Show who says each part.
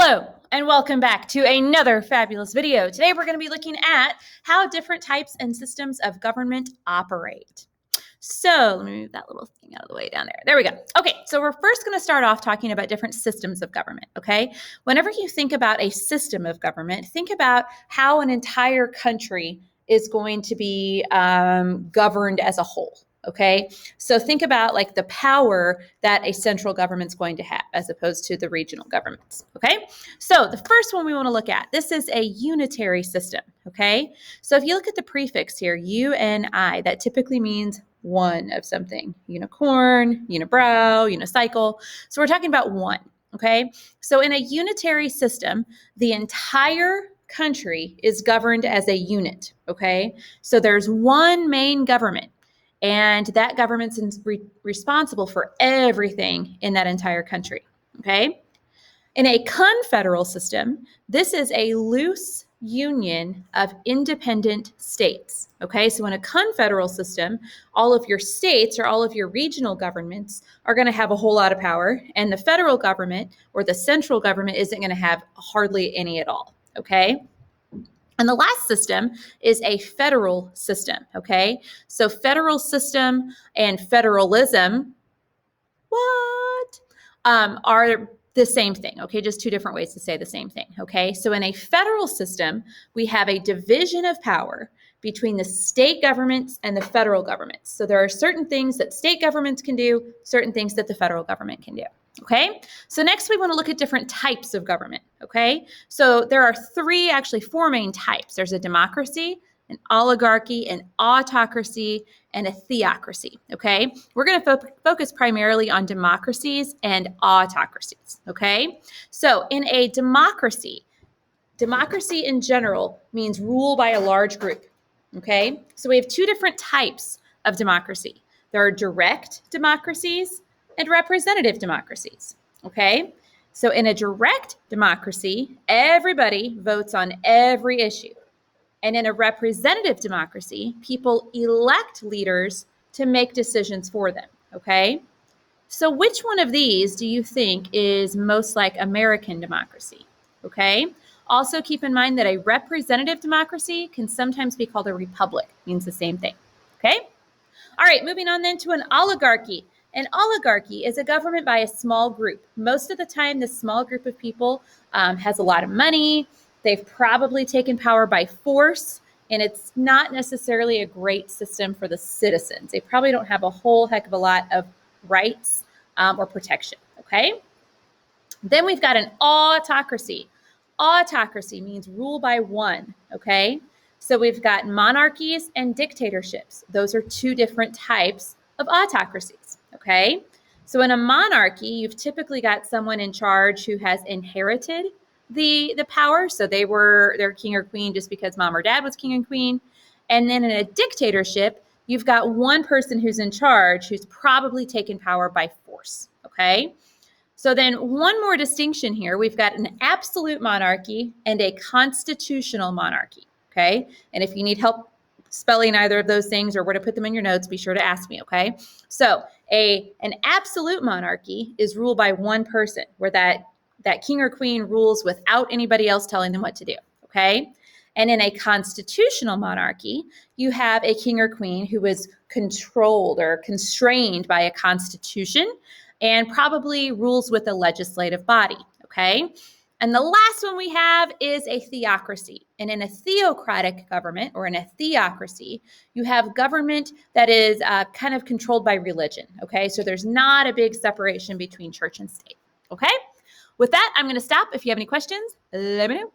Speaker 1: Hello, and welcome back to another fabulous video. Today we're going to be looking at how different types and systems of government operate. So let me move that little thing out of the way down there. There we go. Okay, so we're first going to start off talking about different systems of government, okay? Whenever you think about a system of government, think about how an entire country is going to be governed as a whole. Okay, so think about like the power that a central government's going to have as opposed to the regional governments. Okay, so the first one we want to look at, this is a unitary system. Okay, so if you look at the prefix here, UNI, that typically means one of something, unicorn, unibrow, unicycle. So we're talking about one. Okay, so in a unitary system, the entire country is governed as a unit. Okay, so there's one main government. And that government's responsible for everything in that entire country, okay? In a confederal system, this is a loose union of independent states, okay? So in a confederal system, all of your states or all of your regional governments are going to have a whole lot of power, and the federal government or the central government isn't going to have hardly any at all, okay? And the last system is a federal system, okay? So federal system and federalism, are the same thing, okay? Just two different ways to say the same thing, okay? So in a federal system, we have a division of power between the state governments and the federal governments. So there are certain things that state governments can do, certain things that the federal government can do. Okay, so next we want to look at different types of government. Okay, so there are four main types. There's a democracy, an oligarchy, an autocracy, and a theocracy. Okay, we're going to focus primarily on democracies and autocracies. Okay, so in a democracy in general means rule by a large group. Okay, so we have two different types of democracy. There are direct democracies and representative democracies, okay? So in a direct democracy, everybody votes on every issue. And in a representative democracy, people elect leaders to make decisions for them, okay? So which one of these do you think is most like American democracy, okay? Also keep in mind that a representative democracy can sometimes be called a republic, means the same thing, okay? All right, moving on then to an oligarchy. An oligarchy is a government by a small group. Most of the time, this small group of people has a lot of money. They've probably taken power by force, and it's not necessarily a great system for the citizens. They probably don't have a whole heck of a lot of rights or protection, okay? Then we've got an autocracy. Autocracy means rule by one, okay? So we've got monarchies and dictatorships. Those are two different types of autocracies, okay? So in a monarchy, you've typically got someone in charge who has inherited the power. So they're king or queen just because mom or dad was king and queen. And then in a dictatorship, you've got one person who's in charge who's probably taken power by force, okay? So then one more distinction here. We've got an absolute monarchy and a constitutional monarchy. Okay. And if you need help spelling either of those things or where to put them in your notes, be sure to ask me. Okay. So an absolute monarchy is ruled by one person, where that king or queen rules without anybody else telling them what to do. Okay. And in a constitutional monarchy, you have a king or queen who is controlled or constrained by a constitution and probably rules with a legislative body. Okay. And the last one we have is a theocracy. And in a theocratic government or in a theocracy, you have government that is kind of controlled by religion, okay? So there's not a big separation between church and state, okay? With that, I'm going to stop. If you have any questions, let me know.